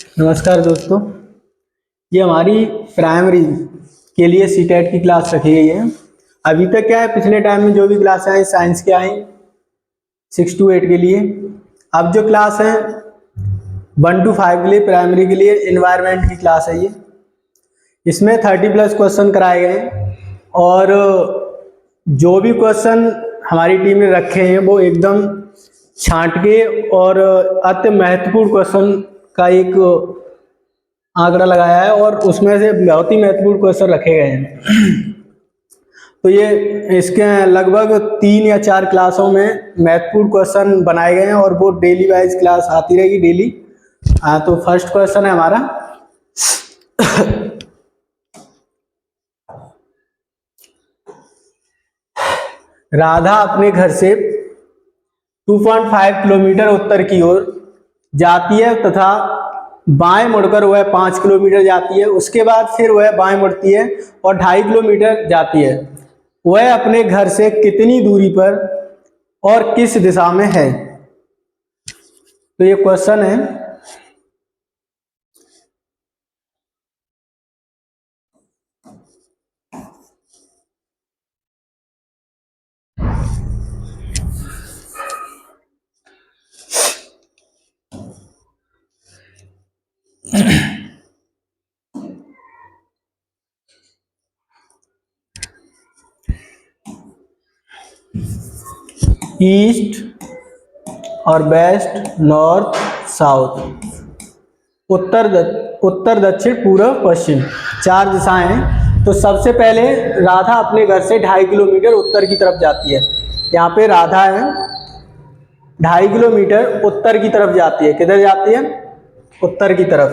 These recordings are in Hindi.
नमस्कार दोस्तों, ये हमारी प्राइमरी के लिए सीटेट की क्लास रखी गई है। अभी तक क्या है, पिछले टाइम में जो भी क्लास आई साइंस के आई 6 to 8 के लिए। अब जो क्लास है 1 to 5 के लिए प्राइमरी के लिए एनवायरनमेंट की क्लास है। ये इसमें 30+ क्वेश्चन कराए गए हैं और जो भी क्वेश्चन हमारी टीम ने रखे हैं वो एकदम छांट के और अति महत्वपूर्ण क्वेश्चन का एक आंकड़ा लगाया है और उसमें से बहुत ही महत्वपूर्ण क्वेश्चन रखे गए हैं। तो ये इसके लगभग 3 या 4 क्लासों में महत्वपूर्ण क्वेश्चन बनाए गए हैं और वो डेली वाइज क्लास आती रहेगी डेली। तो फर्स्ट क्वेश्चन है हमारा राधा अपने घर से 2.5 किलोमीटर उत्तर की ओर जाती है तथा बाएं मुड़कर वह 5 किलोमीटर जाती है। उसके बाद फिर वह बाएं मुड़ती है और 2.5 किलोमीटर जाती है। वह अपने घर से कितनी दूरी पर और किस दिशा में है? तो ये क्वेश्चन है। ईस्ट और वेस्ट, नॉर्थ, साउथ, उत्तर दक्षिण पूर्व पश्चिम, 4 दिशाएं हैं। तो सबसे पहले राधा अपने घर से 2.5 किलोमीटर उत्तर की तरफ जाती है। यहाँ पे राधा है, 2.5 किलोमीटर उत्तर की तरफ जाती है। किधर जाती है? उत्तर की तरफ।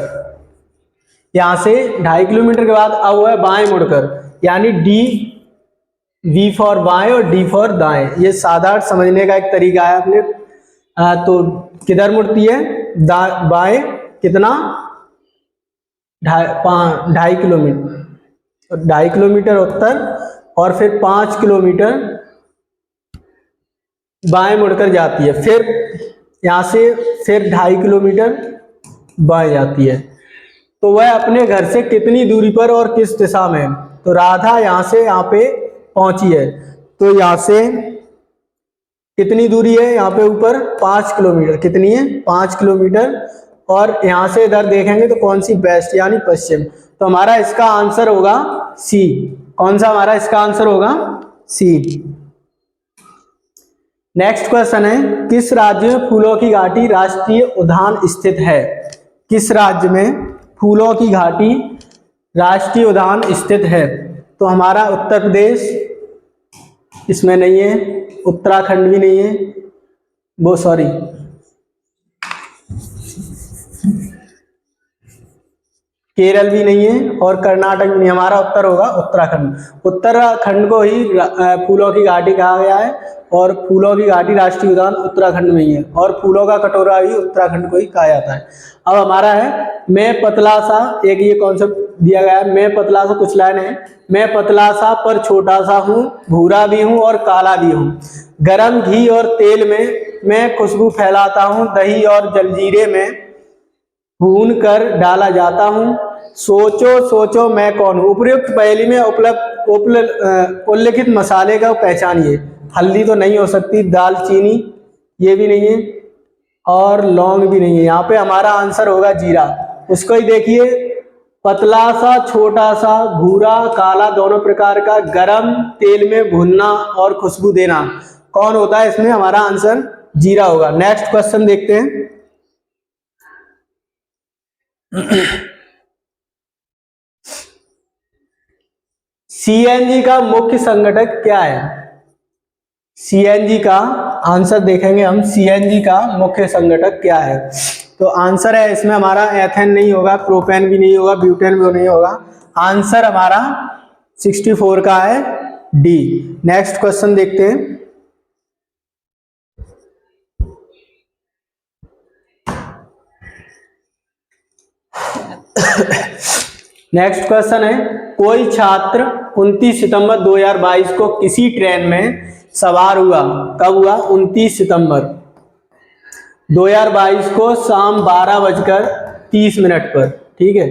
यहाँ से 2.5 किलोमीटर के बाद अब वह बाएं मुड़कर, यानी V फॉर बाएं और D फॉर दाएं, ये साधारण समझने का एक तरीका है अपने। तो किधर मुड़ती है? बाएं कितना? 2.5 किलोमीटर, 2.5 किलोमीटर उत्तर और फिर 5 किलोमीटर बाएं मुड़कर जाती है। फिर यहाँ से फिर 2.5 किलोमीटर बाएं जाती है। तो वह अपने घर से कितनी दूरी पर और किस दिशा में? तो राधा यहाँ से यहाँ पे पहुंची है, तो यहाँ से कितनी दूरी है? यहाँ पे ऊपर 5 किलोमीटर। कितनी है? 5 किलोमीटर। और यहाँ से इधर देखेंगे तो कौन सी? वेस्ट यानी पश्चिम। तो हमारा इसका आंसर होगा सी। कौन सा हमारा इसका आंसर होगा? सी। नेक्स्ट क्वेश्चन है, किस राज्य में फूलों की घाटी राष्ट्रीय उद्यान स्थित है? किस राज्य में फूलों की घाटी राष्ट्रीय उद्यान स्थित है? तो हमारा उत्तर प्रदेश इसमें नहीं है, उत्तराखंड भी नहीं है, वो सॉरी केरल भी नहीं है और कर्नाटक भी नहीं। हमारा उत्तर होगा उत्तराखंड। उत्तराखंड को ही फूलों की घाटी कहा गया है और फूलों की घाटी राष्ट्रीय उद्यान उत्तराखंड में ही है और फूलों का कटोरा भी उत्तराखंड को ही कहा जाता है। अब हमारा है, मैं पतला सा, एक ये कॉन्सेप्ट दिया गया है, मैं पतला सा, कुछ लाइन है। मैं पतला सा पर छोटा सा हूँ, भूरा भी हूँ और काला भी हूँ। गरम घी और तेल में मैं खुशबू फैलाता हूँ, दही और जलजीरे में भून कर डाला जाता हूँ। सोचो सोचो मैं कौन हूँ? उपयुक्त पहेली में उल्लिखित मसाले का पहचानिए। हल्दी तो नहीं हो सकती, दालचीनी ये भी नहीं है और लौंग भी नहीं है। यहाँ पे हमारा आंसर होगा जीरा। उसको ही देखिए, पतला सा, छोटा सा, भूरा, काला, दोनों प्रकार का, गरम, तेल में भूनना और खुशबू देना, कौन होता है इसमें? हमारा आंसर जीरा होगा। नेक्स्ट क्वेश्चन देखते हैं। सीएनजी का मुख्य संघटक क्या है? सीएनजी का आंसर देखेंगे हम, सीएनजी का मुख्य संघटक क्या है? तो आंसर है इसमें हमारा एथेन नहीं होगा, प्रोपेन भी नहीं होगा, ब्यूटेन भी नहीं होगा। आंसर हमारा 64 का है, डी। नेक्स्ट क्वेश्चन देखते हैं। नेक्स्ट क्वेश्चन है, कोई छात्र 29 सितंबर 2022 को किसी ट्रेन में सवार हुआ। कब हुआ? 29 सितंबर 2022 को शाम 12 बजकर 30 मिनट पर, ठीक है।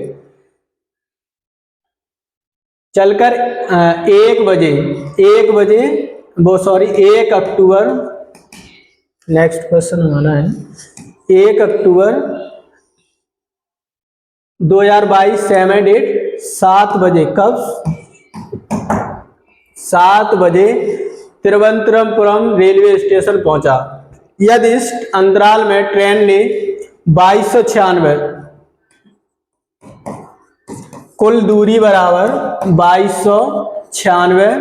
चलकर 1 अक्टूबर, नेक्स्ट क्वेश्चन हमारा है 1 अक्टूबर 2022 सेम डेट 7 बजे, कब 7 बजे तिरुवनंतपुरम रेलवे स्टेशन पहुंचा। यदि इस अंतराल में ट्रेन ने 2296 कुल दूरी बराबर 2296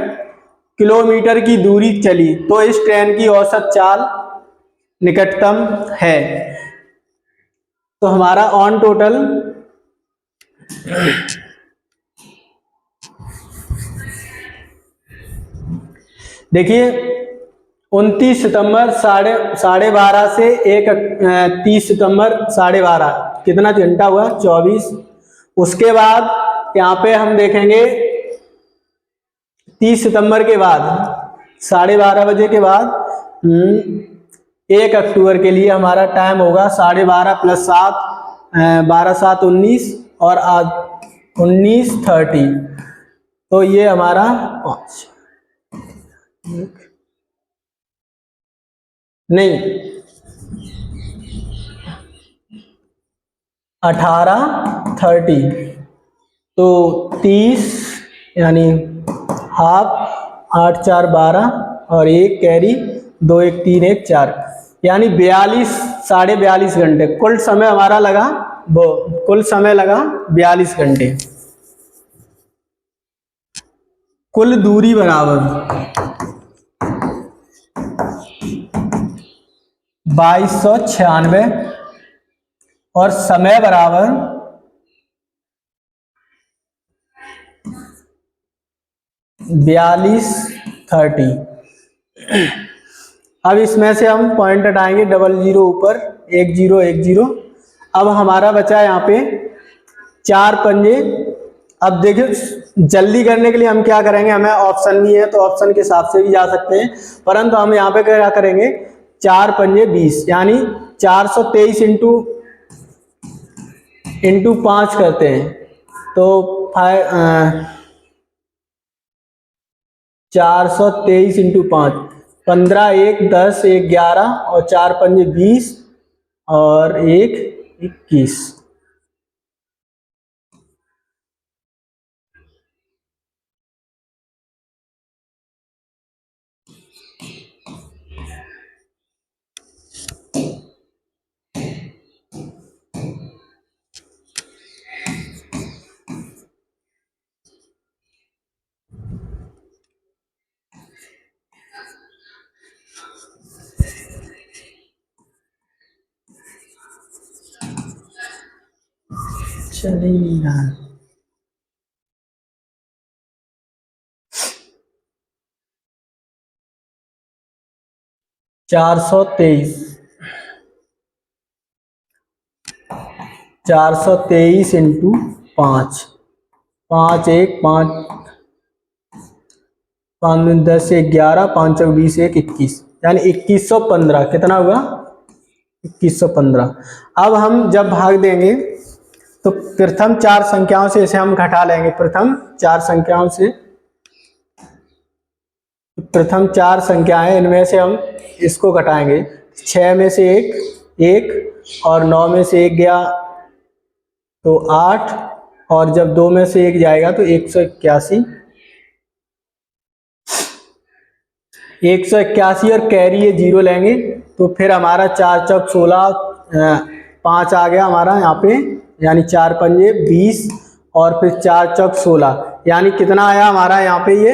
किलोमीटर की दूरी चली तो इस ट्रेन की औसत चाल निकटतम है। तो हमारा ऑन टोटल देखिए 29 सितंबर 12:30 से 30 सितंबर 12:30, कितना घंटा हुआ 24। उसके बाद यहाँ पे हम देखेंगे 30 सितंबर के बाद 12:30 बजे के बाद 1 अक्टूबर के लिए हमारा टाइम होगा 12:30 + 7 12 7 19 और आज 19:30। तो ये हमारा 18:30। तो 30 यानी हाफ, 8 4 12 और 1 कैरी, 2 1 3 1 4, यानी 42 घंटे कुल समय हमारा लगा। कुल समय लगा 42 घंटे। कुल दूरी बराबर 2296 और समय बराबर 42:30। अब इसमें से हम पॉइंट हटाएंगे, 00 ऊपर, 10 10। अब हमारा बचा यहाँ पे 4 पंजे। अब देखिए जल्दी करने के लिए हम क्या करेंगे, हमें ऑप्शन भी है तो ऑप्शन के हिसाब से भी जा सकते हैं, परंतु हम यहाँ पे क्या करेंगे 4 पंजे 20, यानी 423 इंटू 5 करते हैं। तो 423 इंटू 5, 15 1 10 1 11 और 4 पंजे 20 और 1 21। चल ही नहीं रहा। 423 इंटू 5, 5 1 5 5 10 1 11 5 20 1 21, यानी 2115। कितना हुआ 2115। अब हम जब भाग देंगे तो प्रथम 4 संख्याओं से इसे हम घटा लेंगे। प्रथम 4 संख्याएं, इनमें से हम इसको घटाएंगे। 6 में से 1 और 9 में से 1 गया तो 8, और जब 2 में से 1 जाएगा तो 181 और कैरी ये 0 लेंगे तो फिर हमारा 4 चौक 16, 5 आ गया हमारा यहाँ पे, यानी 4 पंजे 20 और फिर 4 चौक 16, यानी कितना आया हमारा यहाँ पे ये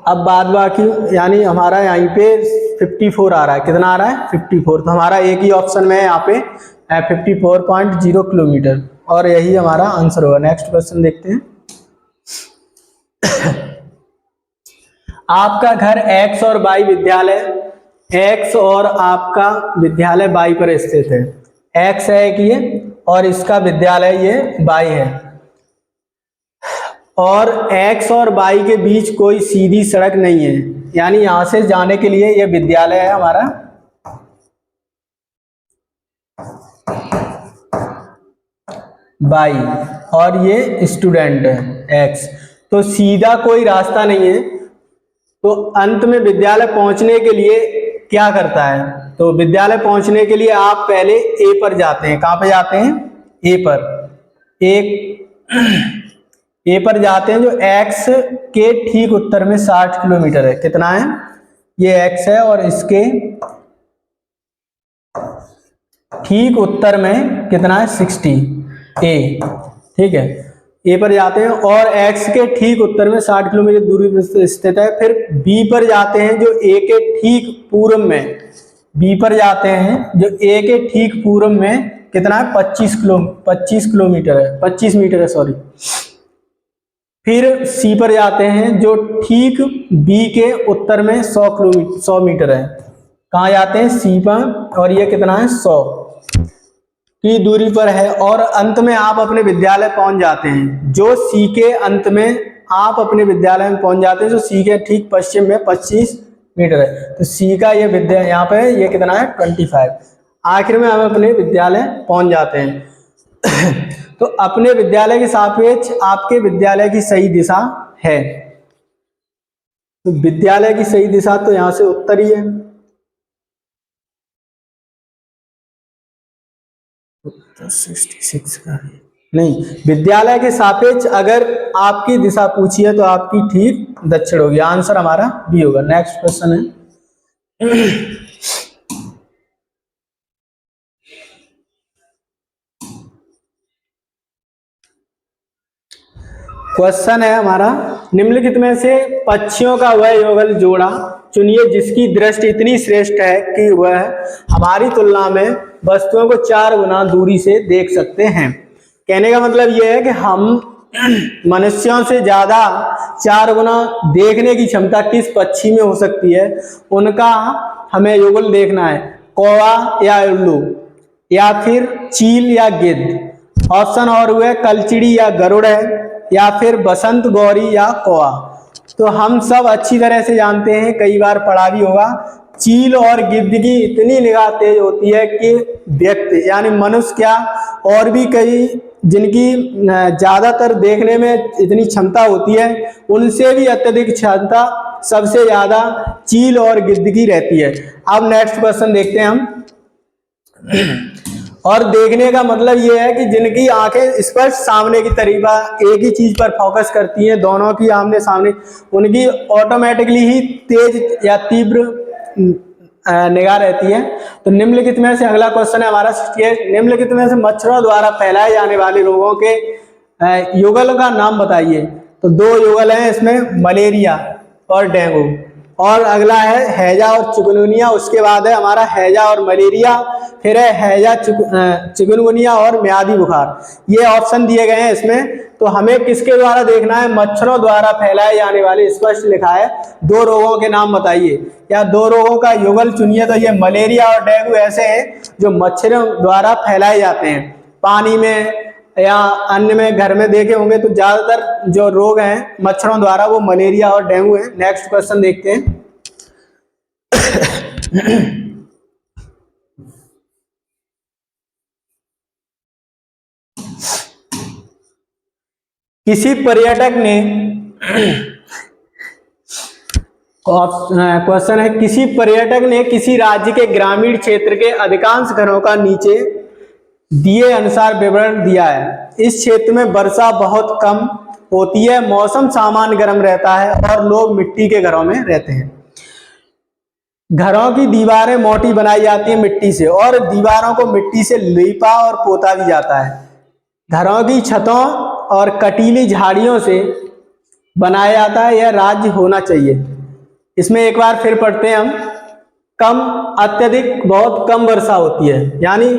अब बाद बाकी, यानी हमारा यहाँ पे 54 आ रहा है। कितना आ रहा है 54। तो हमारा एक ही ऑप्शन में है यहाँ पे 54.0 किलोमीटर, और यही हमारा आंसर होगा। नेक्स्ट क्वेश्चन देखते हैं। आपका घर X और Y विद्यालय, X और आपका विद्यालय Y पर स्थित है। X है कि ये, और इसका विद्यालय ये Y है। और x और y के बीच कोई सीधी सड़क नहीं है, यानी यहां से जाने के लिए यह विद्यालय है हमारा। y और ये स्टूडेंट है x, तो सीधा कोई रास्ता नहीं है। तो अंत में विद्यालय पहुंचने के लिए क्या करता है, तो विद्यालय पहुंचने के लिए आप पहले ए पर जाते हैं। कहां पे जाते हैं? ए पर। ए पर जाते हैं जो x के ठीक उत्तर में 60 किलोमीटर है। कितना है? ये x है और इसके ठीक उत्तर में कितना है? 60 ए। ठीक है, ए पर जाते हैं और x के ठीक उत्तर में 60 किलोमीटर दूरी पर स्थित है। फिर बी पर जाते हैं जो ए के ठीक पूर्व में, बी पर जाते हैं जो ए के ठीक पूर्व में कितना है? 25 किलोमीटर है, 25 मीटर है सॉरी। फिर सी पर जाते हैं जो ठीक बी के उत्तर में 100 मीटर है। कहाँ जाते हैं? सी पर, और ये कितना है? 100 की दूरी पर है। और अंत में आप अपने विद्यालय पहुंच जाते हैं जो सी के अंत में आप अपने विद्यालय में पहुंच जाते हैं जो सी के ठीक पश्चिम में 25 मीटर है। तो सी का ये विद्यालय यहाँ पे ये कितना है? 25। आखिर में हम अपने विद्यालय पहुंच जाते हैं। तो अपने विद्यालय के सापेक्ष आपके विद्यालय की सही दिशा है। तो विद्यालय की सही दिशा तो यहां से उत्तर ही है। तो 66 का नहीं, विद्यालय के सापेक्ष अगर आपकी दिशा पूछी है तो आपकी ठीक दक्षिण होगी। आंसर हमारा बी होगा। नेक्स्ट क्वेश्चन है क्वेश्चन है हमारा, निम्नलिखित में से पक्षियों का वह युगल जोड़ा चुनिए जिसकी दृष्टि इतनी श्रेष्ठ है कि वह हमारी तुलना में वस्तुओं को 4 गुना दूरी से देख सकते हैं। कहने का मतलब यह है कि हम मनुष्यों से ज्यादा 4 गुना देखने की क्षमता किस पक्षी में हो सकती है, उनका हमें युगल देखना है। कौवा या उल्लू, या फिर चील या गिद्ध। ऑप्शन और हुए कलचिड़ी या गरुड़ है, या फिर बसंत गौरी या कौवा। तो हम सब अच्छी तरह से जानते हैं, कई बार पढ़ा भी होगा, चील और गिद्ध की इतनी निगाह तेज होती है कि व्यक्ति यानी मनुष्य क्या और भी कई जिनकी ज्यादातर देखने में इतनी क्षमता होती है, उनसे भी अत्यधिक क्षमता सबसे ज्यादा चील और गिद्ध की रहती है। अब नेक्स्ट क्वेश्चन देखते हैं हम। और देखने का मतलब यह है कि जिनकी आंखें स्पष्ट सामने की तरीका एक ही चीज पर फोकस करती हैं, दोनों की आमने सामने, उनकी ऑटोमेटिकली ही तेज या तीव्र निगाह रहती है। तो निम्नलिखित में से अगला क्वेश्चन है हमारा, निम्नलिखित में से मच्छरों द्वारा फैलाए जाने वाले रोगों के युगल का नाम बताइए। तो 2 युगल हैं इसमें, मलेरिया और डेंगू। और अगला है हैजा और चिकनगुनिया। उसके बाद है हमारा हैजा और मलेरिया, फिर है हैजा, चिकनगुनिया और म्यादी बुखार। ये ऑप्शन दिए गए हैं इसमें। तो हमें किसके द्वारा देखना है? मच्छरों द्वारा फैलाए जाने वाले, स्पष्ट लिखा है 2 रोगों के नाम बताइए या 2 रोगों का युगल चुनिए। तो ये मलेरिया और डेंगू ऐसे हैं जो मच्छरों द्वारा फैलाए जाते हैं। पानी में या अन्य में घर में देखे होंगे तो ज्यादातर जो रोग हैं मच्छरों द्वारा वो मलेरिया और डेंगू हैं। नेक्स्ट क्वेश्चन देखते हैं। किसी पर्यटक ने क्वेश्चन है, किसी पर्यटक ने किसी राज्य के ग्रामीण क्षेत्र के अधिकांश घरों का नीचे दिए अनुसार विवरण दिया है। इस क्षेत्र में वर्षा बहुत कम होती है, मौसम सामान्य गर्म रहता है और लोग मिट्टी के घरों में रहते हैं। घरों की दीवारें मोटी बनाई जाती है मिट्टी से और दीवारों को मिट्टी से लीपा और पोता भी जाता है। घरों की छतों और कटीली झाड़ियों से बनाया जाता है। यह राज्य होना चाहिए। इसमें एक बार फिर पढ़ते हैं हम। कम, अत्यधिक, बहुत कम वर्षा होती है, यानी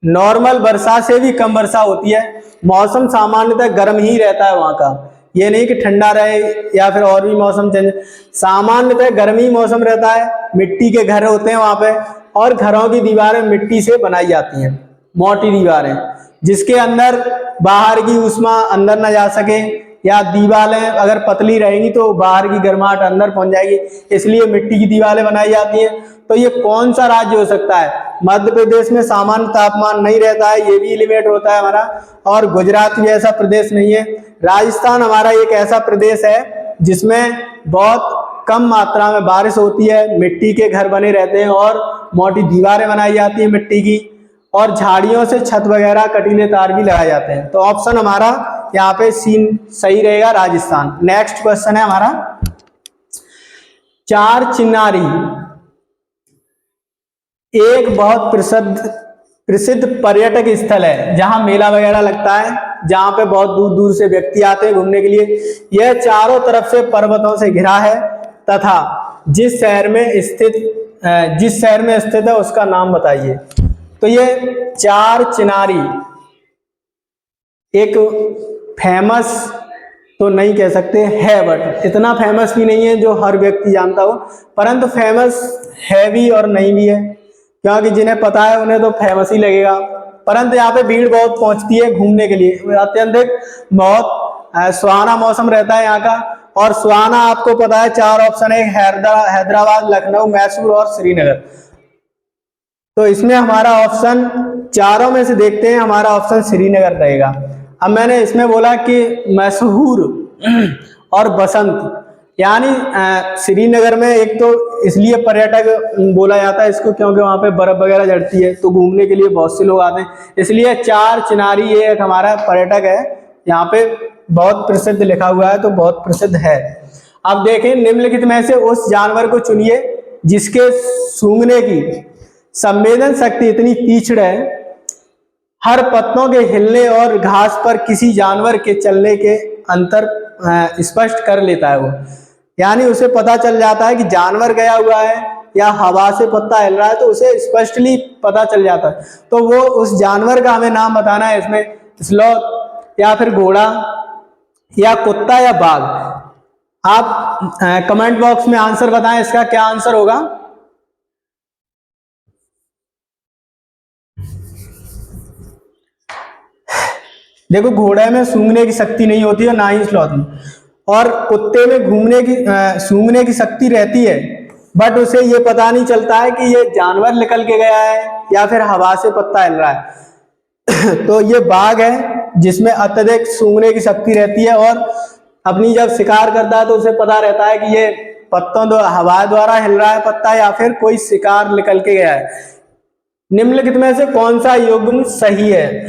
नॉर्मल वर्षा से भी कम वर्षा होती है। मौसम सामान्यतः गर्म ही रहता है वहां का, ये नहीं कि ठंडा रहे या फिर और भी मौसम चेंज, सामान्यतः गर्म ही मौसम रहता है। मिट्टी के घर होते हैं वहां पे और घरों की दीवारें मिट्टी से बनाई जाती हैं, मोटी दीवारें, जिसके अंदर बाहर की ऊष्मा अंदर न जा सके या दीवारें अगर पतली रहेंगी तो बाहर की गर्माहट अंदर पहुंच जाएगी, इसलिए मिट्टी की दीवारें बनाई जाती हैं। तो ये कौन सा राज्य हो सकता है? मध्य प्रदेश में सामान्य तापमान नहीं रहता है, ये भी एलिमिनेट होता है हमारा, और गुजरात भी ऐसा प्रदेश नहीं है। राजस्थान हमारा एक ऐसा प्रदेश है जिसमें बहुत कम मात्रा में बारिश होती है, मिट्टी के घर बने रहते हैं और मोटी दीवारें बनाई जाती हैं मिट्टी की, और झाड़ियों से छत वगैरह कटीले तार भी लगाए जाते हैं। तो ऑप्शन हमारा यहाँ पे सीन सही रहेगा, राजस्थान। नेक्स्ट क्वेश्चन है हमारा, चार चिनारी एक बहुत प्रसिद्ध पर्यटक स्थल है जहां मेला वगैरह लगता है, जहां पे बहुत दूर दूर से व्यक्ति आते हैं घूमने के लिए। यह चारों तरफ से पर्वतों से घिरा है तथा जिस शहर में स्थित है उसका नाम बताइए। तो ये चार चिनारी एक फेमस तो नहीं कह सकते है, बट इतना फेमस भी नहीं है जो हर व्यक्ति जानता हो, परंतु फेमस है भी और नहीं भी है, क्योंकि जिन्हें पता है उन्हें तो फेमस ही लगेगा। परंतु यहाँ पे भीड़ बहुत पहुंचती है घूमने के लिए, अत्यधिक बहुत सुहाना मौसम रहता है यहाँ का। और सुहाना आपको पता है चार ऑप्शन है, हैदराबाद, लखनऊ, मैसूर और श्रीनगर। तो इसमें हमारा ऑप्शन चारों में से देखते हैं, हमारा ऑप्शन श्रीनगर रहेगा। अब मैंने इसमें बोला कि मैसूर और बसंत, यानी श्रीनगर में एक तो इसलिए पर्यटक बोला जाता है इसको क्योंकि वहाँ पे बर्फ वगैरह झड़ती है, तो घूमने के लिए बहुत से लोग आते हैं, इसलिए चार चिनारी ये एक हमारा पर्यटक है, यहाँ पे बहुत प्रसिद्ध लिखा हुआ है, तो बहुत प्रसिद्ध है। अब देखें, निम्नलिखित में से उस जानवर को चुनिए जिसके सूंघने की संवेदन शक्ति इतनी तीक्ष्ण है, हर पत्तों के हिलने और घास पर किसी जानवर के चलने के अंतर स्पष्ट कर लेता है वो, यानी उसे पता चल जाता है कि जानवर गया हुआ है या हवा से पत्ता हिल रहा है, तो उसे स्पष्टली पता चल जाता है। तो वो उस जानवर का हमें नाम बताना है इसमें, स्लॉथ या फिर घोड़ा या कुत्ता या बाघ। आप कमेंट बॉक्स में आंसर बताएं, इसका क्या आंसर होगा। देखो, घोड़े में सूंघने की शक्ति नहीं होती है, ना ही स्लॉथ में, और कुत्ते में सूंघने की शक्ति रहती है, बट उसे ये पता नहीं चलता है कि ये जानवर निकल के गया है या फिर हवा से पत्ता हिल रहा है। तो ये बाघ है जिसमें अत्यधिक सूंघने की शक्ति रहती है, और अपनी जब शिकार करता है तो उसे पता रहता है कि ये पत्तों हवा द्वारा हिल रहा है पत्ता या फिर कोई शिकार निकल के गया है। निम्नलिखित में से कौन सा युग्म सही है?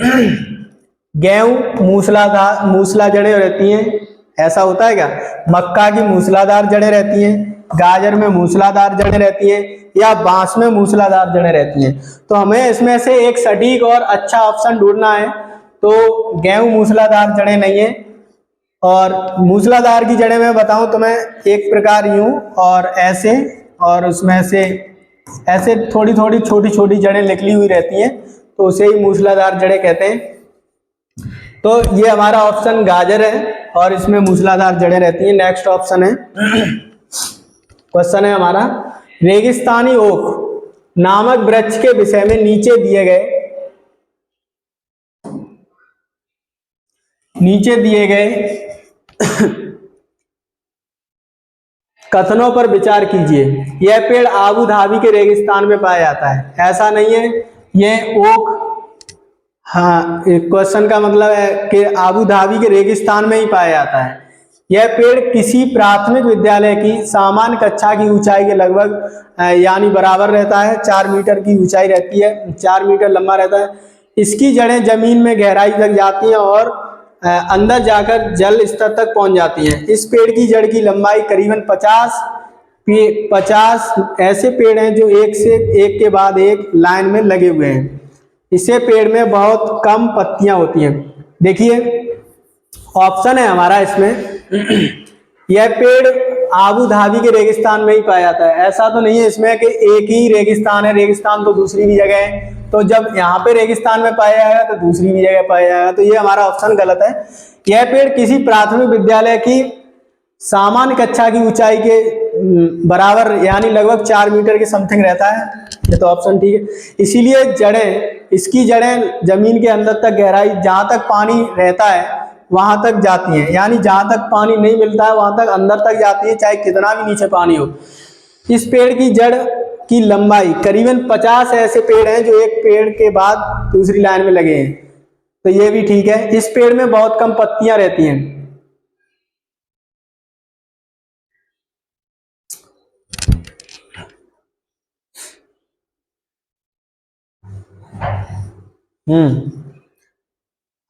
गेहूं मूसला जड़ें रहती हैं, ऐसा होता है क्या? मक्का की मूसलाधार जड़ें रहती हैं, गाजर में मूसलाधार जड़ें रहती हैं, या बांस में मूसलाधार जड़ें रहती हैं। तो हमें इसमें से एक सटीक और अच्छा ऑप्शन ढूंढना है। तो गेहूं मूसलाधार जड़ें नहीं है, और मूसलाधार की जड़ें मैं बताऊं तो मैं एक प्रकार यूं और ऐसे, और उसमें से ऐसे थोड़ी थोड़ी छोटी छोटी जड़ें निकली हुई रहती हैं, तो उसे ही मूसलाधार जड़ें कहते हैं। तो ये हमारा ऑप्शन गाजर है और इसमें मूसलाधार जड़ें रहती हैं। नेक्स्ट ऑप्शन है, क्वेश्चन है हमारा, रेगिस्तानी ओक नामक वृक्ष के विषय में नीचे दिए गए कथनों पर विचार कीजिए। यह पेड़ आबू धाबी के रेगिस्तान में पाया जाता है। ऐसा नहीं है, ये ओक, हाँ, क्वेश्चन का मतलब है कि आबू धाबी के रेगिस्तान में ही पाया जाता है। यह पेड़ किसी प्राथमिक विद्यालय की सामान्य कक्षा की ऊंचाई के लगभग यानी बराबर रहता है, 4 मीटर की ऊंचाई रहती है, 4 मीटर लंबा रहता है। इसकी जड़ें जमीन में गहराई तक जाती हैं और अंदर जाकर जल स्तर तक पहुंच जाती हैं। इस पेड़ की जड़ की लंबाई करीबन 50 ऐसे पेड़ हैं जो एक से एक के बाद एक लाइन में लगे हुए हैं। इसे पेड़ में बहुत कम पत्तियां होती हैं। देखिए, ऑप्शन है हमारा इसमें, यह पेड़ आबू धाबी के रेगिस्तान में ही पाया जाता है। ऐसा तो नहीं है इसमें कि एक ही रेगिस्तान है, रेगिस्तान तो दूसरी भी जगह है, तो जब यहाँ पे रेगिस्तान में पाया जाएगा तो दूसरी भी जगह पाया जाएगा। तो ये हमारा ऑप्शन गलत है। यह पेड़ किसी प्राथमिक विद्यालय की सामान्य कक्षा की ऊंचाई के बराबर यानी लगभग 4 मीटर के समथिंग रहता है। ये तो ऑप्शन ठीक है। इसीलिए इसकी जड़ें जमीन के अंदर तक गहराई, जहां तक पानी रहता है वहां तक जाती हैं, यानी जहां तक पानी नहीं मिलता है वहां तक अंदर तक जाती है, चाहे कितना भी नीचे पानी हो। इस पेड़ की जड़ की लंबाई करीबन 50 ऐसे पेड़ हैं जो एक पेड़ के बाद दूसरी लाइन में लगे हैं, तो ये भी ठीक है। इस पेड़ में बहुत कम पत्तियां रहती हैं।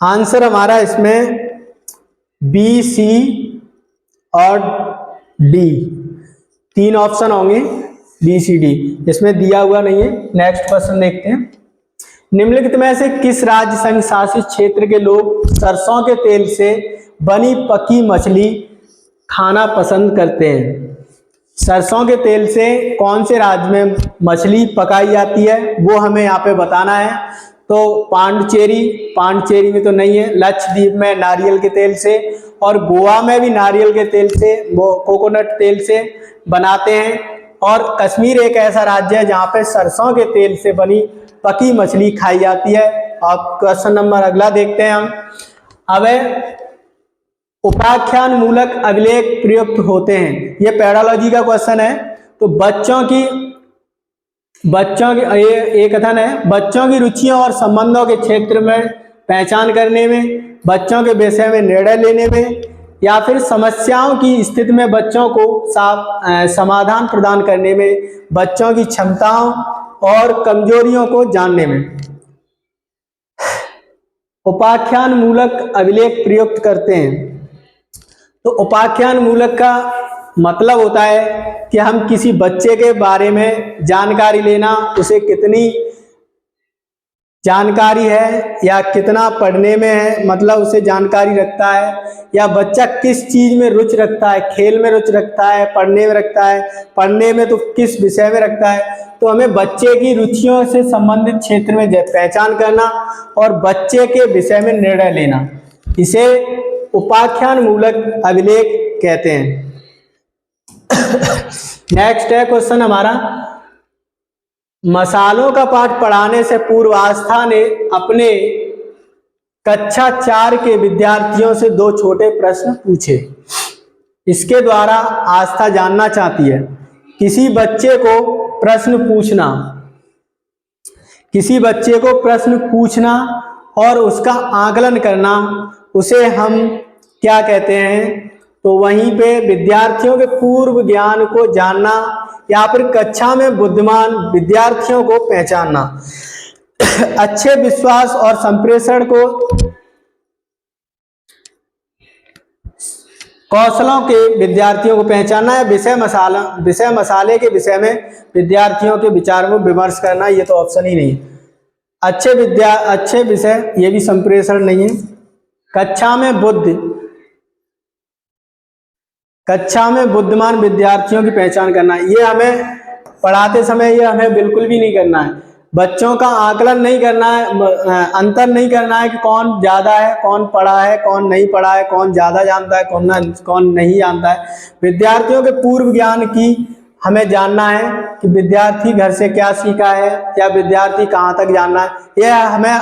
आंसर हमारा इसमें बी, सी और डी, 3 ऑप्शन होंगे, बी, सी, डी। इसमें दिया हुआ नहीं है। नेक्स्ट क्वेश्चन देखते हैं। निम्नलिखित में से किस राज्य संघ शासित क्षेत्र के लोग सरसों के तेल से बनी पकी मछली खाना पसंद करते हैं? सरसों के तेल से कौन से राज्य में मछली पकाई जाती है वो हमें यहाँ पे बताना है। तो पांडिचेरी में तो नहीं है, लक्षद्वीप में नारियल के तेल से, और गोवा में भी नारियल के तेल से, वो कोकोनट तेल से बनाते हैं। और कश्मीर एक ऐसा राज्य है जहाँ पे सरसों के तेल से बनी पकी मछली खाई जाती है। अब क्वेश्चन नंबर अगला देखते हैं हम। अब उपाख्यान मूलक अभिलेख प्रयुक्त होते हैं, ये पैडोलॉजी का क्वेश्चन है। तो बच्चों की ये कथन है, बच्चों की रुचियों और संबंधों के क्षेत्र में पहचान करने में, बच्चों के विषय में निर्णय लेने में, या फिर समस्याओं की स्थिति में बच्चों को समाधान प्रदान करने में, बच्चों की क्षमताओं और कमजोरियों को जानने में। उपाख्यान मूलक अभिलेख प्रयुक्त करते हैं। तो उपाख्यान मूलक का मतलब होता है कि हम किसी बच्चे के बारे में जानकारी लेना, उसे कितनी जानकारी है या कितना पढ़ने में है, मतलब उसे जानकारी रखता है, या बच्चा किस चीज में रुचि रखता है, खेल में रुचि रखता है, पढ़ने में रखता है, पढ़ने में तो किस विषय में रखता है। तो हमें बच्चे की रुचियों से संबंधित क्षेत्र में पहचान करना और बच्चे के विषय में निर्णय लेना, इसे उपाख्यान मूलक अभिलेख कहते हैं। नेक्स्ट है क्वेश्चन हमारा, मसालों का पाठ पढ़ाने से पूर्व आस्था ने अपने कक्षा 4 के विद्यार्थियों से 2 छोटे प्रश्न पूछे। इसके द्वारा आस्था जानना चाहती है किसी बच्चे को प्रश्न पूछना और उसका आकलन करना, उसे हम क्या कहते हैं? तो वहीं पे विद्यार्थियों के पूर्व ज्ञान को जानना या फिर कक्षा में बुद्धिमान विद्यार्थियों को पहचानना, अच्छे विश्वास और संप्रेषण को कौशलों के विद्यार्थियों को पहचानना है, विषय मसाले के विषय में विद्यार्थियों के विचार में विमर्श करना, ये तो ऑप्शन ही नहीं है। अच्छे विषय, ये भी संप्रेषण नहीं है। कक्षा में बुद्धिमान विद्यार्थियों की पहचान करना, ये हमें पढ़ाते समय ये हमें बिल्कुल भी नहीं करना है। बच्चों का आकलन नहीं करना है, अंतर नहीं करना है कि कौन ज्यादा है, कौन पढ़ा है, कौन नहीं पढ़ा है, कौन ज्यादा जानता है, कौन नहीं जानता है। विद्यार्थियों के पूर्व ज्ञान की हमें जानना है कि विद्यार्थी घर से क्या सीखा है या विद्यार्थी कहाँ तक जानना है, यह हमें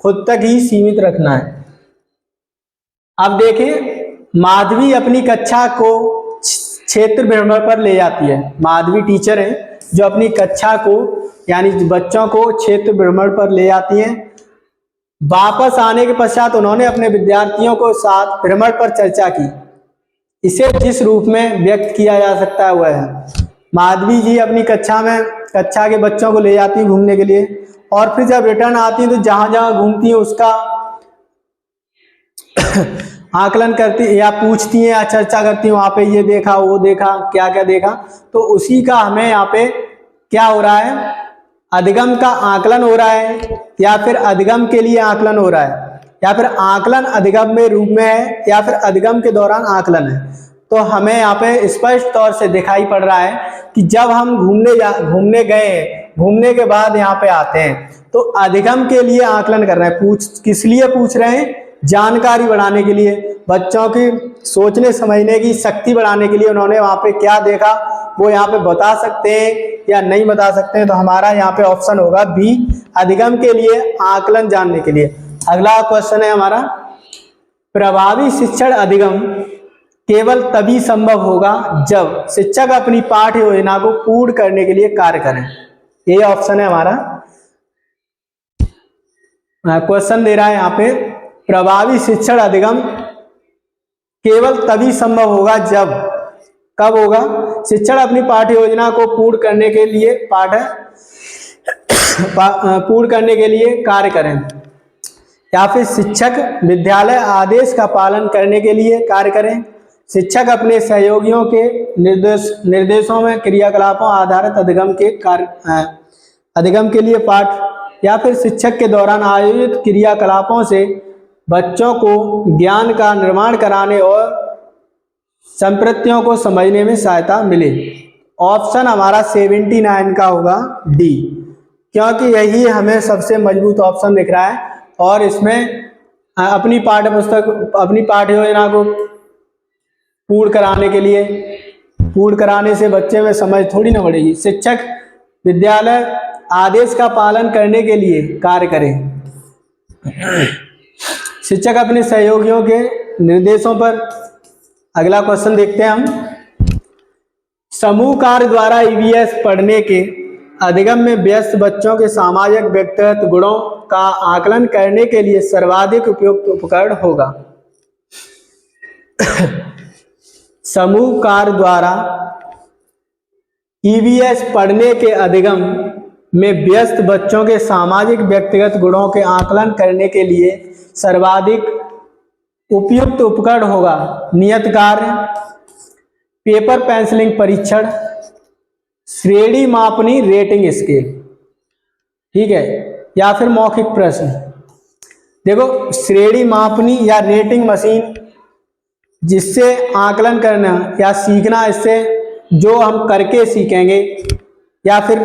खुद तक ही सीमित रखना है। अब देखिए, माधवी अपनी कक्षा को क्षेत्र भ्रमण पर ले जाती है। माधवी टीचर है जो अपनी कक्षा को यानी बच्चों को क्षेत्र भ्रमण पर ले जाती हैं। वापस आने के पश्चात उन्होंने अपने विद्यार्थियों को साथ भ्रमण पर चर्चा की। इसे जिस रूप में व्यक्त किया जा सकता है वह है, माधवी जी अपनी कक्षा के बच्चों को ले जाती हैं घूमने के लिए, और फिर जब रिटर्न आती हैं तो जहां जहां घूमती हैं उसका आकलन करती या पूछती हैं या चर्चा करती हैं, वहां पे ये देखा, वो देखा, क्या क्या देखा। तो उसी का हमें यहाँ पे क्या हो रहा है, अधिगम का आकलन हो रहा है, या फिर अधिगम के लिए आकलन हो रहा है, या फिर आकलन अधिगम में रूप में है, या फिर अधिगम के दौरान आकलन है। तो हमें यहाँ पे स्पष्ट तौर से दिखाई पड़ रहा है कि जब हम घूमने गए, घूमने के बाद यहाँ पे आते हैं तो अधिगम के लिए आकलन कर रहे हैं। किस लिए पूछ रहे हैं? जानकारी बढ़ाने के लिए, बच्चों की सोचने समझने की शक्ति बढ़ाने के लिए। उन्होंने वहां पे क्या देखा वो यहाँ पे बता सकते हैं या नहीं बता सकते हैं। तो हमारा यहाँ पे ऑप्शन होगा बी, अधिगम के लिए, आकलन जानने के लिए। अगला क्वेश्चन है हमारा, प्रभावी शिक्षण अधिगम केवल तभी संभव होगा जब शिक्षक अपनी पाठ्य योजना को पूर्ण करने के लिए कार्य करें। ये ऑप्शन है हमारा। क्वेश्चन दे रहा है यहाँ पे, प्रभावी शिक्षण अधिगम केवल तभी संभव होगा जब, कब होगा, शिक्षण अपनी पाठ्य योजना को पूर्ण करने के लिए पूर्ण करने के लिए कार्य करें, या फिर शिक्षक विद्यालय आदेश का पालन करने के लिए कार्य करें, शिक्षक अपने सहयोगियों के निर्देशों में क्रियाकलापों आधारित अधिगम के लिए पाठ, या फिर शिक्षक के दौरान आयोजित क्रियाकलापों से बच्चों को ज्ञान का निर्माण कराने और संप्रतियों को समझने में सहायता मिले। ऑप्शन हमारा 79 का होगा डी, क्योंकि यही हमें सबसे मजबूत ऑप्शन दिख रहा है। और इसमें अपनी पाठ्य पुस्तक, अपनी पाठ्य योजना को पूर्ण कराने के लिए, पूर्ण कराने से बच्चे में समझ थोड़ी ना बढ़ेगी। शिक्षक विद्यालय आदेश का पालन करने के लिए कार्य करें, शिक्षक अपने सहयोगियों के निर्देशों पर। अगला क्वेश्चन देखते हैं हम, समूह कार्य द्वारा ईवीएस पढ़ने के अधिगम में व्यस्त बच्चों के सामाजिक व्यक्तिगत गुणों का आकलन करने के लिए सर्वाधिक उपयुक्त उपकरण होगा। समूह कार्य द्वारा ईवीएस पढ़ने के अधिगम में व्यस्त बच्चों के सामाजिक व्यक्तिगत गुणों के आकलन करने के लिए सर्वाधिक उपयुक्त उपकरण होगा। नियत कार्य, पेपर पेंसिलिंग परीक्षण, श्रेणी मापनी रेटिंग स्केल, ठीक है, या फिर मौखिक प्रश्न। देखो, श्रेणी मापनी या रेटिंग मशीन, जिससे आकलन करना या सीखना, इससे जो हम करके सीखेंगे, या फिर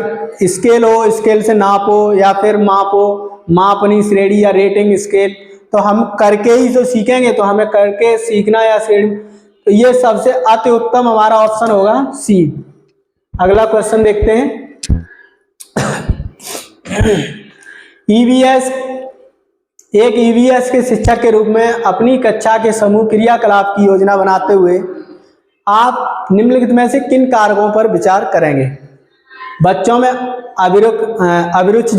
स्केल हो, स्केल से नापो, या फिर मापो, मापनी श्रेणी या रेटिंग स्केल, तो हम करके ही जो सीखेंगे, तो हमें करके सीखना या श्रेणी, तो ये सबसे अति उत्तम हमारा ऑप्शन होगा सी। अगला क्वेश्चन देखते हैं, ईवीएस, एक ईवीएस के शिक्षक के रूप में अपनी कक्षा के समूह क्रियाकलाप की योजना बनाते हुए आप निम्नलिखित में से किन कारकों पर विचार करेंगे? बच्चों में अभिरुचि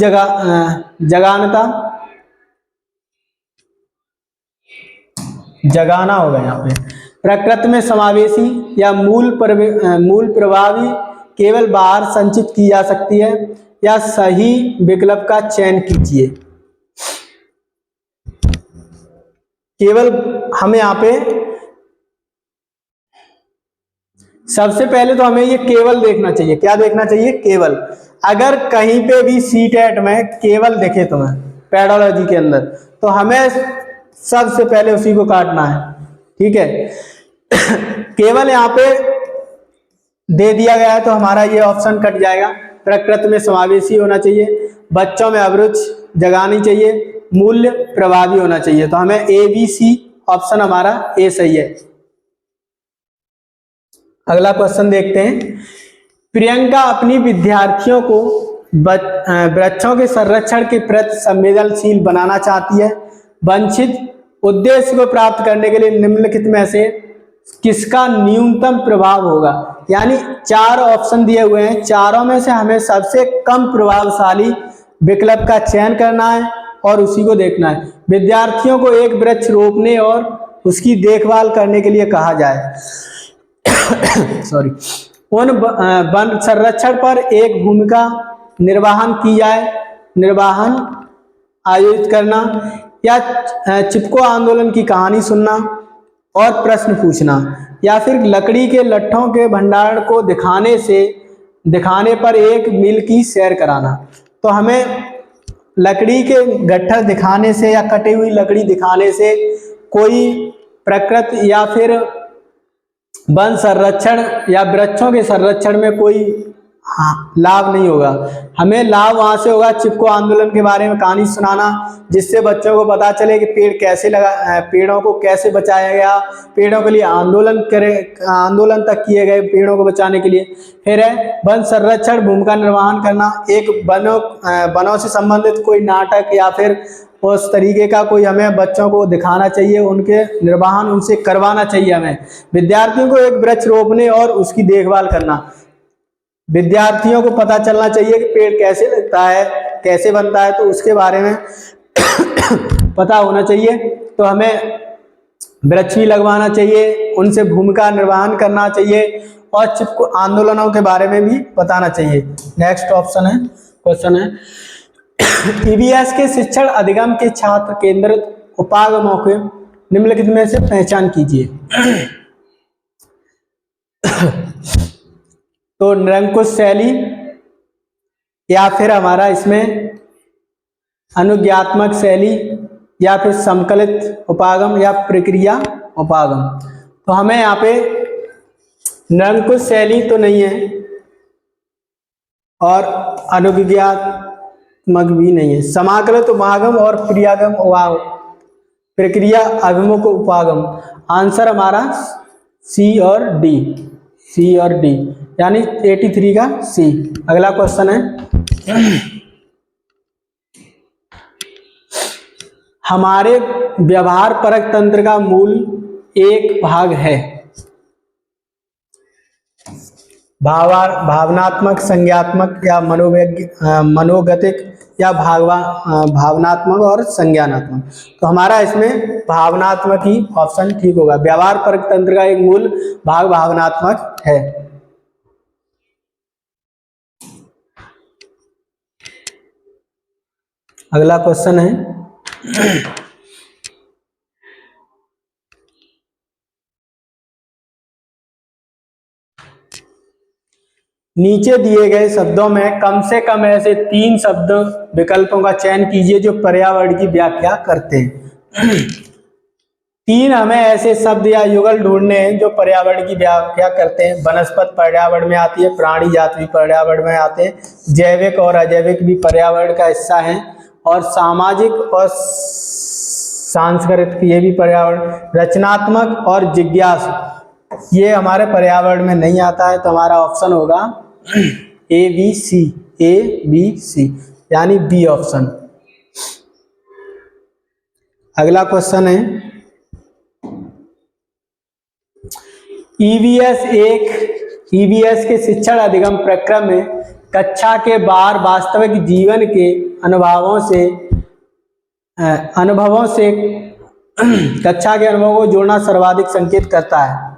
जगाना होगा यहाँ पे। प्रकृति में समावेशी या मूल प्रभावी केवल बाहर संचित की जा सकती है, या सही विकल्प का चयन कीजिए। केवल हमें यहाँ पे सबसे पहले तो हमें ये केवल देखना चाहिए। क्या देखना चाहिए? केवल। अगर कहीं पे भी सीटेट में केवल दिखे तुम्हें पेडोलॉजी के अंदर, तो हमें सबसे पहले उसी को काटना है, ठीक है। केवल यहाँ पे दे दिया गया है तो हमारा ये ऑप्शन कट जाएगा। प्रकृति में समावेशी होना चाहिए, बच्चों में अभिरुचि जगानी चाहिए, मूल्य प्रभावी होना चाहिए। तो हमें ए बी सी ऑप्शन हमारा ए सही है। अगला क्वेश्चन देखते हैं, प्रियंका अपनी विद्यार्थियों को वृक्षों के संरक्षण के प्रति संवेदनशील बनाना चाहती है। वंचित उद्देश्य को प्राप्त करने के लिए निम्नलिखित में से किसका न्यूनतम प्रभाव होगा? यानी 4 ऑप्शन दिए हुए हैं, चारों में से हमें सबसे कम प्रभावशाली विकल्प का चयन करना है और उसी को देखना है। विद्यार्थियों को एक वृक्ष रोपने और उसकी देखभाल करने के लिए कहा जाए। सॉरी, उन वन संरक्षण पर एक भूमिका निर्वाहन आयोजित करना, या चिपको आंदोलन की कहानी सुनना और प्रश्न पूछना, या फिर लकड़ी के लट्ठों के भंडारण को दिखाने पर एक मील की सैर कराना। तो हमें लकड़ी के गट्ठर दिखाने से या कटी हुई लकड़ी दिखाने से कोई प्रकृति या फिर वन संरक्षण या वृक्षों के संरक्षण में कोई हाँ, लाभ नहीं होगा। हमें लाभ वहां से होगा चिपको आंदोलन के बारे में कहानी सुनाना, जिससे बच्चों को पता चले कि पेड़ कैसे लगा, पेड़ों को कैसे बचाया गया, पेड़ों के लिए आंदोलन तक किए गए पेड़ों को बचाने के लिए। फिर है वन संरक्षण भूमिका निर्वहन करना, एक वनों से संबंधित कोई नाटक या फिर उस तरीके का कोई हमें बच्चों को दिखाना चाहिए, उनके निर्वहन उनसे करवाना चाहिए हमें। विद्यार्थियों को एक वृक्ष रोपने और उसकी देखभाल करना, विद्यार्थियों को पता चलना चाहिए कि पेड़ कैसे लगता है, कैसे बनता है, तो उसके बारे में पता होना चाहिए। तो हमें वृक्ष भी लगवाना चाहिए, उनसे भूमिका निर्वहन करना चाहिए और चिपको आंदोलनों के बारे में भी बताना चाहिए। नेक्स्ट ऑप्शन है, क्वेश्चन है ईवीएस के शिक्षण अधिगम के छात्र केंद्रित उपागमों के निम्नलिखित में से पहचान कीजिए। तो निरंकुश शैली, या फिर हमारा इसमें अनुज्ञात्मक शैली, या फिर समकलित उपागम, या प्रक्रिया उपागम। तो हमें यहाँ पे निरंकुश शैली तो नहीं है और अनुज्ञात्मक भी नहीं है। समाकलित उपागम और क्रियागम प्रक्रिया अभिमुख उपागम। आंसर हमारा सी और डी, सी और डी, यानी 83 का सी। अगला क्वेश्चन है हमारे व्यवहार परक तंत्र का मूल एक भाग है। भावनात्मक, संज्ञात्मक या मनोगतिक, या भावनात्मक और संज्ञानात्मक। तो हमारा इसमें भावनात्मक ही ऑप्शन ठीक होगा। व्यवहार परक तंत्र का एक मूल भाग भावनात्मक है। अगला क्वेश्चन है नीचे दिए गए शब्दों में कम से कम ऐसे 3 शब्द विकल्पों का चयन कीजिए जो पर्यावरण की व्याख्या करते हैं। 3 हमें ऐसे शब्द या युगल ढूंढने हैं जो पर्यावरण की व्याख्या करते हैं। वनस्पति पर्यावरण में आती है, प्राणी जाति भी पर्यावरण में आते हैं, जैविक और अजैविक भी पर्यावरण का हिस्सा है, और सामाजिक और सांस्कृतिक ये भी पर्यावरण, रचनात्मक और जिज्ञासु ये हमारे पर्यावरण में नहीं आता है। तो हमारा ऑप्शन होगा A B C, A B C, यानी बी ऑप्शन। अगला क्वेश्चन है ईवीएस के शिक्षण अधिगम प्रक्रम में कक्षा के बाहर वास्तविक जीवन के अनुभवों से कक्षा के अनुभवों को जोड़ना सर्वाधिक संकेत करता है।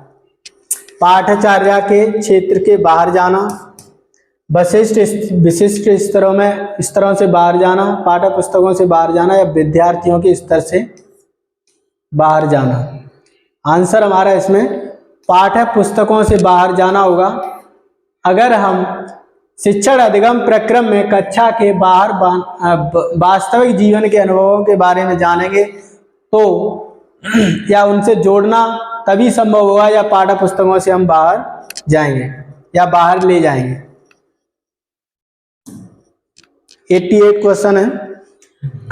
पाठ्यचर्या के क्षेत्र के बाहर जाना, विशिष्ट स्तरों से बाहर जाना, पाठ्य पुस्तकों से बाहर जाना, या विद्यार्थियों के स्तर से बाहर जाना। आंसर हमारा इसमें पाठ्य पुस्तकों से बाहर जाना होगा। अगर हम शिक्षण अधिगम प्रक्रम में कक्षा के बाहर वास्तविक जीवन के अनुभवों के बारे में जानेंगे तो या उनसे जोड़ना तभी संभव होगा या पाठ्य पुस्तकों से हम बाहर जाएंगे या बाहर ले जाएंगे। 88 क्वेश्चन है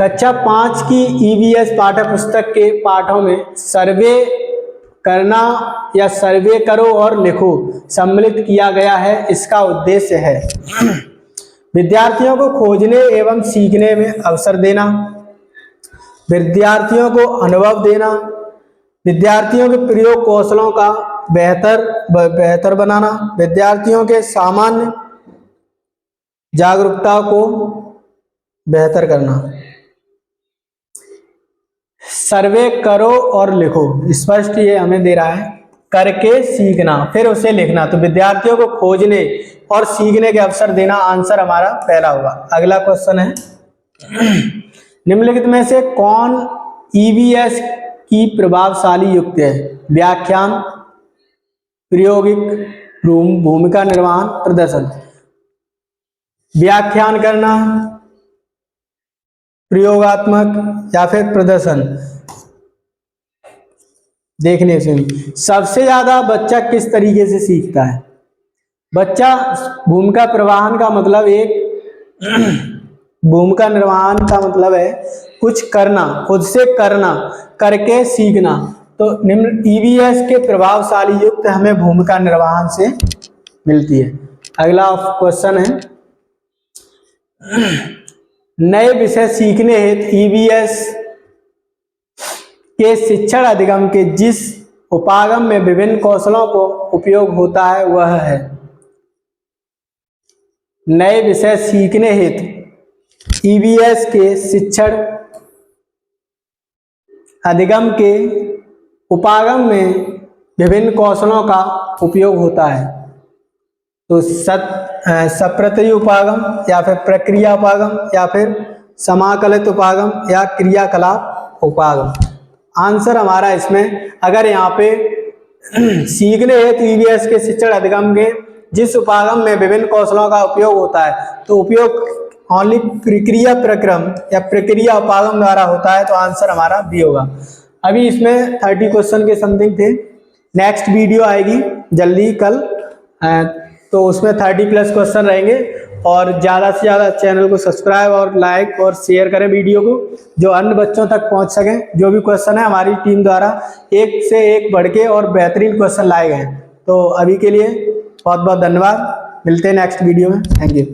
कक्षा 5 की ईवीएस पाठ्य पुस्तक के पाठों में सर्वे करना या सर्वे करो और लिखो सम्मिलित किया गया है। इसका उद्देश्य है विद्यार्थियों को खोजने एवं सीखने में अवसर देना, विद्यार्थियों को अनुभव देना, विद्यार्थियों के प्रयोग कौशलों का बेहतर बनाना, विद्यार्थियों के सामान्य जागरूकता को बेहतर करना। सर्वे करो और लिखो, स्पष्ट ये हमें दे रहा है करके सीखना फिर उसे लिखना, तो विद्यार्थियों को खोजने और सीखने के अवसर देना आंसर हमारा पहला होगा। अगला क्वेश्चन है निम्नलिखित में से कौन ईवीएस की प्रभावशाली युक्त है? व्याख्यान, प्रायोगिक, भूमिका निर्वहन, प्रदर्शन। व्याख्यान करना, प्रयोगात्मक या फिर प्रदर्शन। देखने से सबसे ज्यादा बच्चा किस तरीके से सीखता है? बच्चा भूमिका प्रवाहन का मतलब भूमिका निर्वहन का मतलब है कुछ करना, खुद से करना, करके सीखना। तो निम्न ईवीएस के प्रभावशाली युक्त हमें भूमिका निर्वहन से मिलती है। अगला क्वेश्चन है, नए विषय सीखने हेतु ईवीएस के शिक्षण अधिगम के जिस उपागम में विभिन्न कौशलों को उपयोग होता है वह है। नए विषय सीखने हेतु ईवीएस के शिक्षण अधिगम के उपागम में विभिन्न कौशलों का उपयोग होता है। तो सप्रतयी उपागम या फिर प्रक्रिया उपागम या फिर समाकलित उपागम या क्रियाकलाप उपागम। आंसर हमारा इसमें, अगर यहाँ पे सीखने हेतु ईवीएस के शिक्षण अधिगम के जिस उपागम में विभिन्न कौशलों का उपयोग होता है, तो उपयोग ओनली प्रक्रिया प्रक्रम या प्रक्रिया उपागम द्वारा होता है। तो आंसर हमारा बी होगा। अभी इसमें 30 क्वेश्चन के समथिंग थे। नेक्स्ट वीडियो आएगी जल्दी कल, तो उसमें 30+ क्वेश्चन रहेंगे। और ज़्यादा से ज़्यादा चैनल को सब्सक्राइब और लाइक और शेयर करें वीडियो को, जो अन्य बच्चों तक पहुंच सकें। जो भी क्वेश्चन है हमारी टीम द्वारा एक से एक बढ़ के और बेहतरीन क्वेश्चन लाए गए हैं। तो अभी के लिए बहुत बहुत धन्यवाद। मिलते हैं नेक्स्ट वीडियो में। Thank you.